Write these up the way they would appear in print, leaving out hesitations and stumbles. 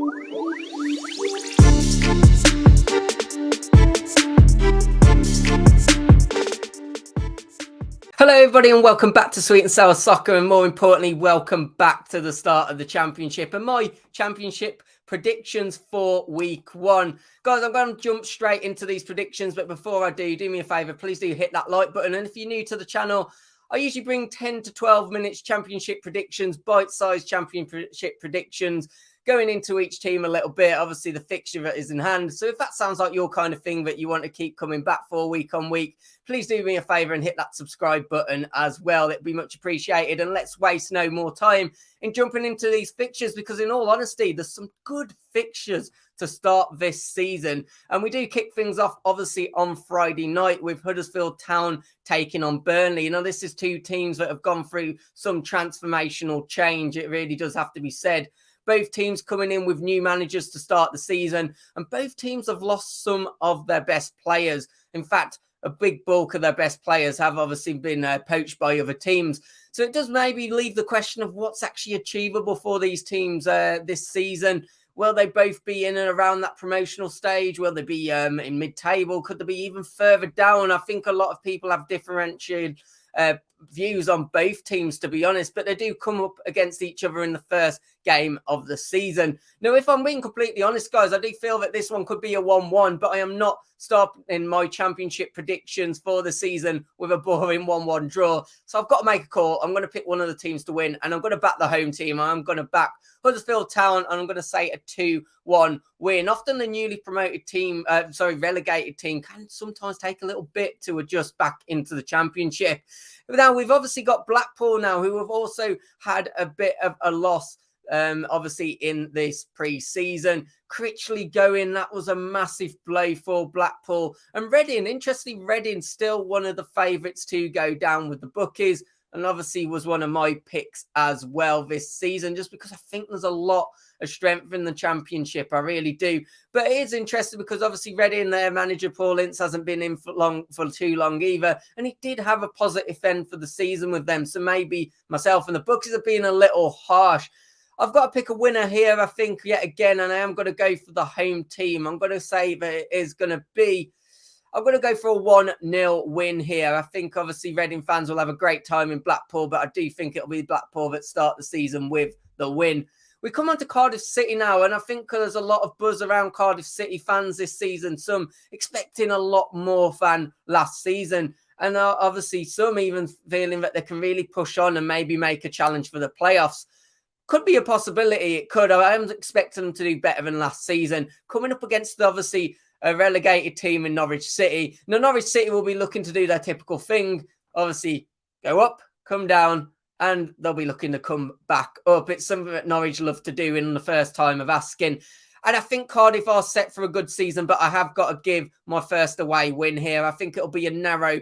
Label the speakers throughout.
Speaker 1: Hello everybody and welcome back to Sweet and Sour Soccer, and more importantly, welcome back to the start of the Championship and my Championship predictions for week 1. Guys, I'm going to jump straight into these predictions, but before I do me a favour, please do hit that like button. And if you're new to the channel, I usually bring 10 to 12 minutes Championship predictions, bite-sized Championship predictions, going into each team a little bit. Obviously, the fixture is in hand. So if that sounds like your kind of thing that you want to keep coming back for week on week, please do me a favour and hit that subscribe button as well. It'd be much appreciated. And let's waste no more time in jumping into these fixtures, because in all honesty, there's some good fixtures to start this season. And we do kick things off, obviously, on Friday night with Huddersfield Town taking on Burnley. You know, this is two teams that have gone through some transformational change. It really does have to be said. Both teams coming in with new managers to start the season, and both teams have lost some of their best players. In fact, a big bulk of their best players have obviously been poached by other teams. So it does maybe leave the question of what's actually achievable for these teams this season. Will they both be in and around that promotional stage? Will they be in mid-table? Could they be even further down? I think a lot of people have differentiated views on both teams, to be honest, but they do come up against each other in the first game of the season. Now, if I'm being completely honest, guys, I do feel that this one could be a 1-1, but I am not starting my Championship predictions for the season with a boring 1-1 draw. So I've got to make a call. I'm going to pick one of the teams to win, and I'm going to back the home team. I'm going to back Huddersfield Town, and I'm going to say a 2-1 win. Often the newly promoted team, relegated team, can sometimes take a little bit to adjust back into the Championship. Now, we've obviously got Blackpool now, who have also had a bit of a loss, obviously, in this pre-season. Critchley going, that was a massive blow for Blackpool. And Reading, interestingly, Reading still one of the favourites to go down with the bookies, and obviously was one of my picks as well this season, just because I think there's a lot of strength in the Championship. I really do. But it is interesting because obviously Reading, their manager Paul Ince hasn't been in for too long either, and he did have a positive end for the season with them. So maybe myself and the bookies have been a little harsh. I've got to pick a winner here, I think, yet again, and I am going to go for the home team. I'm going to say that it is going to be, I'm going to go for a 1-0 win here. I think, obviously, Reading fans will have a great time in Blackpool, but I do think it'll be Blackpool that start the season with the win. We come on to Cardiff City now, and I think there's a lot of buzz around Cardiff City fans this season. Some expecting a lot more than last season, and obviously some even feeling that they can really push on and maybe make a challenge for the playoffs. Could be a possibility. It could. I am expecting them to do better than last season. Coming up against, obviously, a relegated team in Norwich City. Now, Norwich City will be looking to do their typical thing. Obviously, go up, come down, and they'll be looking to come back up. It's something that Norwich love to do in the first time of asking. And I think Cardiff are set for a good season, but I have got to give my first away win here. I think it'll be a narrow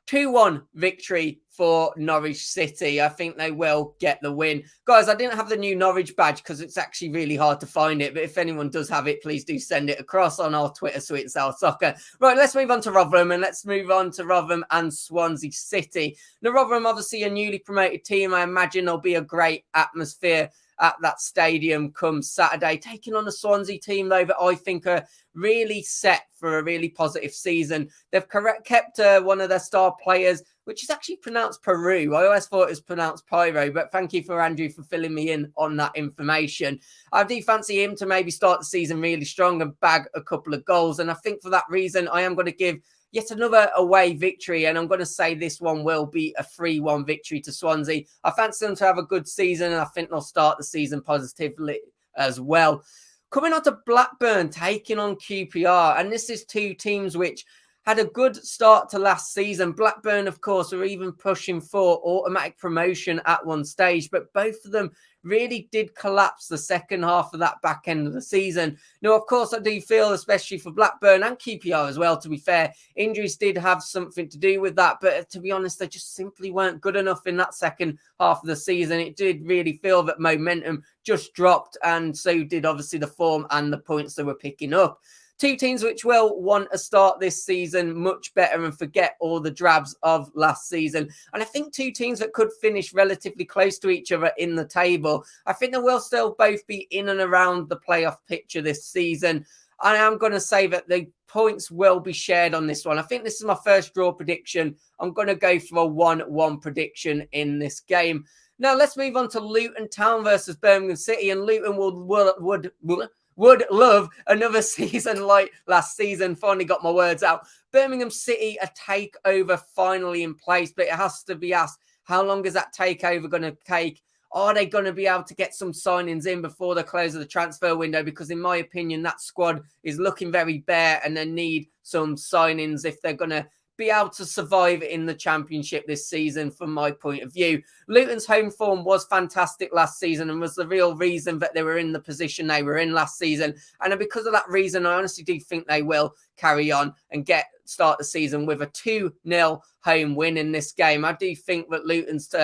Speaker 1: 2-1 victory for Norwich City. I think they will get the win. Guys, I didn't have the new Norwich badge because it's actually really hard to find it. But if anyone does have it, please do send it across on our Twitter, Sweet and Sour Soccer. Right, let's move on to Rotherham, and let's move on to Rotherham and Swansea City. Now, Rotherham, obviously a newly promoted team. I imagine there'll be a great atmosphere at that stadium come Saturday, taking on a Swansea team, though, that I think are really set for a really positive season. They've kept one of their star players, which is actually pronounced Peru. I always thought it was pronounced Pyro, but thank you for Andrew for filling me in on that information. I do fancy him to maybe start the season really strong and bag a couple of goals, and I think for that reason, I am going to give yet another away victory, and I'm going to say this one will be a 3-1 victory to Swansea. I fancy them to have a good season, and I think they'll start the season positively as well. Coming on to Blackburn, taking on QPR, and this is two teams which had a good start to last season. Blackburn, of course, were even pushing for automatic promotion at one stage, but both of them really did collapse the second half of that back end of the season. Now, of course, I do feel, especially for Blackburn and QPR as well, to be fair, injuries did have something to do with that. But to be honest, they just simply weren't good enough in that second half of the season. It did really feel that momentum just dropped, and so did obviously the form and the points they were picking up. Two teams which will want to start this season much better and forget all the drabs of last season. And I think two teams that could finish relatively close to each other in the table. I think they will still both be in and around the playoff picture this season. I am going to say that the points will be shared on this one. I think this is my first draw prediction. I'm going to go for a 1-1 prediction in this game. Now, let's move on to Luton Town versus Birmingham City. And Luton would love another season like last season. Finally got my words out. Birmingham City, a takeover finally in place. But it has to be asked, how long is that takeover going to take? Are they going to be able to get some signings in before the close of the transfer window? Because in my opinion, that squad is looking very bare and they need some signings if they're going to be able to survive in the Championship this season, from my point of view. Luton's home form was fantastic last season and was the real reason that they were in the position they were in last season. And because of that reason, I honestly do think they will carry on and start the season with a 2-0 home win in this game. I do think that Luton's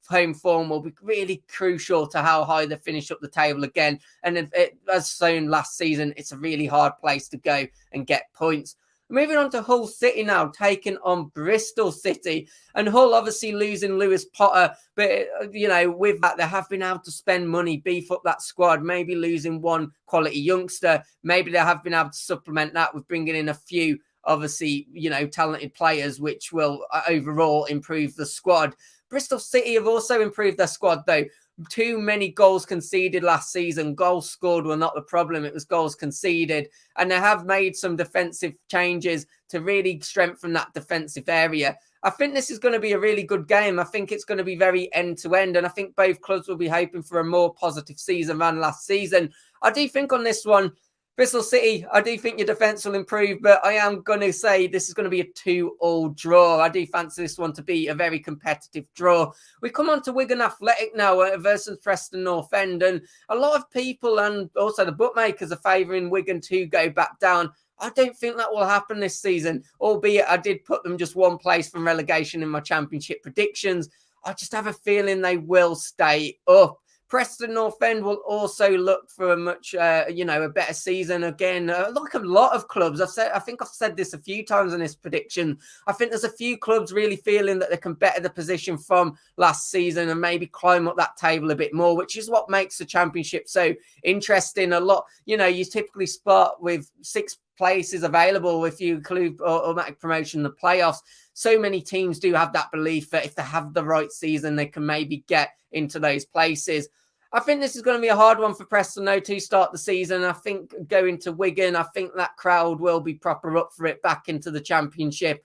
Speaker 1: home form will be really crucial to how high they finish up the table again. And as shown last season, it's a really hard place to go and get points. Moving on to Hull City now, taking on Bristol City. And Hull obviously losing Lewis Potter. But, with that, they have been able to spend money, beef up that squad, maybe losing one quality youngster. Maybe they have been able to supplement that with bringing in a few, obviously, talented players, which will overall improve the squad. Bristol City have also improved their squad, though. Too many goals conceded last season. Goals scored were not the problem. It was goals conceded. And they have made some defensive changes to really strengthen that defensive area. I think this is going to be a really good game. I think it's going to be very end-to-end. And I think both clubs will be hoping for a more positive season than last season. I do think on this one, Bristol City, I do think your defence will improve, but I am going to say this is going to be a 2-2 draw. I do fancy this one to be a very competitive draw. We come on to Wigan Athletic now versus Preston North End, and a lot of people and also the bookmakers are favouring Wigan to go back down. I don't think that will happen this season, albeit I did put them just one place from relegation in my Championship predictions. I just have a feeling they will stay up. Preston North End will also look for a much, a better season again. Like a lot of clubs, I think I've said this a few times in this prediction. I think there's a few clubs really feeling that they can better the position from last season and maybe climb up that table a bit more, which is what makes the Championship so interesting. A lot, you typically start with 6 places available if you include automatic promotion in the playoffs. So many teams do have that belief that if they have the right season, they can maybe get into those places. I think this is going to be a hard one for Preston, though, to start the season. I think going to Wigan, I think that crowd will be proper up for it back into the Championship.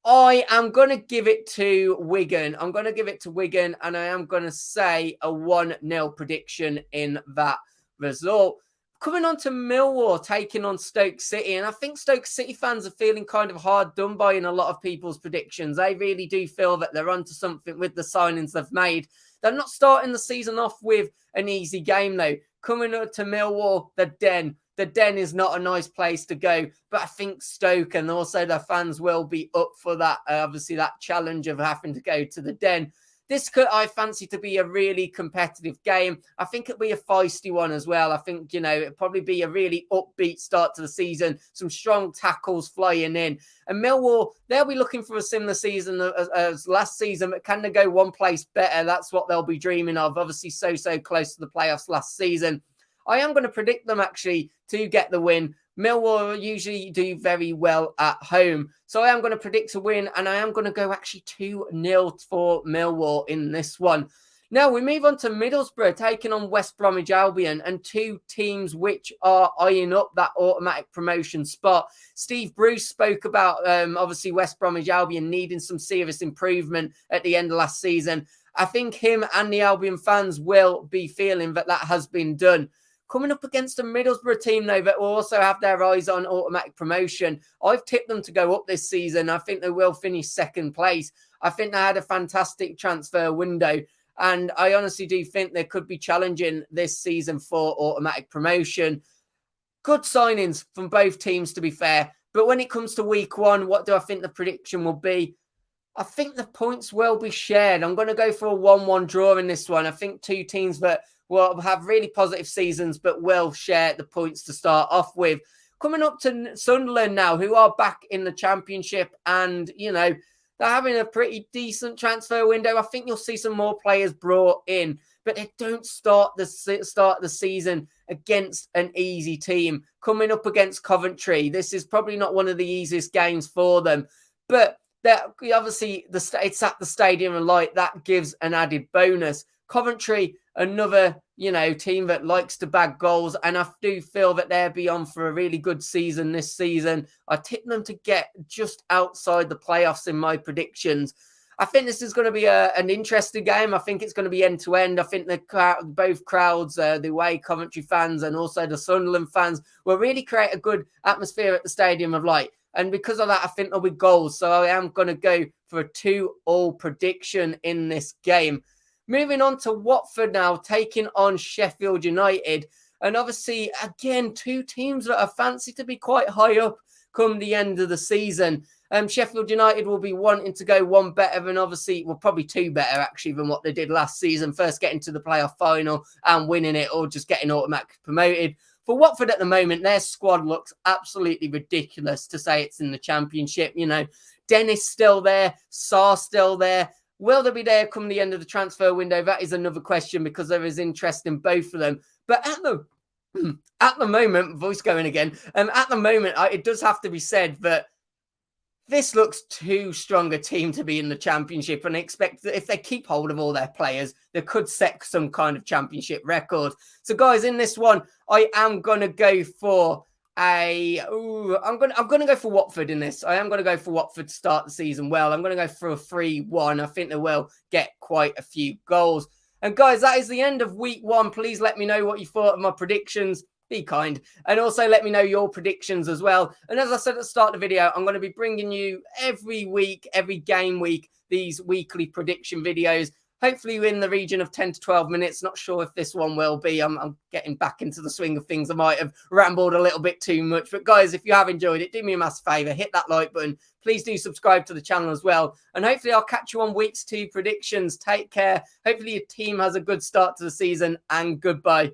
Speaker 1: I am going to give it to Wigan. I'm going to give it to Wigan, and I am going to say a 1-0 prediction in that result. Coming on to Millwall, taking on Stoke City. And I think Stoke City fans are feeling kind of hard done by in a lot of people's predictions. They really do feel that they're onto something with the signings they've made. They're not starting the season off with an easy game, though. Coming up to Millwall, the Den. The Den is not a nice place to go. But I think Stoke and also their fans will be up for that. Obviously, that challenge of having to go to the Den. This could, I fancy, to be a really competitive game. I think it'll be a feisty one as well. I think, it'll probably be a really upbeat start to the season. Some strong tackles flying in. And Millwall, they'll be looking for a similar season as last season. But can they go one place better? That's what they'll be dreaming of. Obviously, so close to the playoffs last season. I am going to predict them, actually, to get the win. Millwall usually do very well at home. So I am going to predict a win, and I am going to go actually 2-0 for Millwall in this one. Now we move on to Middlesbrough taking on West Bromwich Albion, and two teams which are eyeing up that automatic promotion spot. Steve Bruce spoke about obviously West Bromwich Albion needing some serious improvement at the end of last season. I think him and the Albion fans will be feeling that has been done. Coming up against a Middlesbrough team, though, that will also have their eyes on automatic promotion. I've tipped them to go up this season. I think they will finish second place. I think they had a fantastic transfer window. And I honestly do think they could be challenging this season for automatic promotion. Good signings from both teams, to be fair. But when it comes to week one, what do I think the prediction will be? I think the points will be shared. I'm going to go for a 1-1 draw in this one. I think two teams that will have really positive seasons, but will share the points to start off with. coming up to Sunderland now, who are back in the Championship, and, they're having a pretty decent transfer window. I think you'll see some more players brought in, but they don't start the season against an easy team. Coming up against Coventry, this is probably not one of the easiest games for them, but obviously it's at the Stadium of Light. That gives an added bonus. Coventry, another team that likes to bag goals, and I do feel that they'll be on for a really good season this season. I tip them to get just outside the playoffs in my predictions. I think this is going to be an interesting game. I think it's going to be end-to-end. I think both crowds, the away Coventry fans and also the Sunderland fans, will really create a good atmosphere at the Stadium of Light. And because of that, I think there'll be goals. So I am going to go for a 2-2 prediction in this game. Moving on to Watford now, taking on Sheffield United. And obviously, again, two teams that are fancy to be quite high up come the end of the season. Sheffield United will be wanting to go one better than obviously, well, probably two better actually than what they did last season. First getting to the playoff final and winning it, or just getting automatically promoted. For Watford at the moment, their squad looks absolutely ridiculous to say it's in the Championship. Dennis still there, Sarr still there. Will they be there come the end of the transfer window? That is another question, because there is interest in both of them. But at the moment, voice going again, at the moment, it does have to be said that this looks too strong a team to be in the Championship, and I expect that if they keep hold of all their players, they could set some kind of Championship record. So, guys, in this one, I am going to go for I'm going to go for Watford in this. I am going to go for Watford to start the season well. I'm going to go for a 3-1. I think they will get quite a few goals. And, guys, that is the end of week 1. Please let me know what you thought of my predictions. Be kind. And also let me know your predictions as well. And as I said at the start of the video, I'm going to be bringing you every week, every game week, these weekly prediction videos. Hopefully in the region of 10 to 12 minutes. Not sure if this one will be. I'm getting back into the swing of things. I might have rambled a little bit too much. But guys, if you have enjoyed it, do me a massive favour. Hit that like button. Please do subscribe to the channel as well. And hopefully I'll catch you on week's 2 predictions. Take care. Hopefully your team has a good start to the season. And goodbye.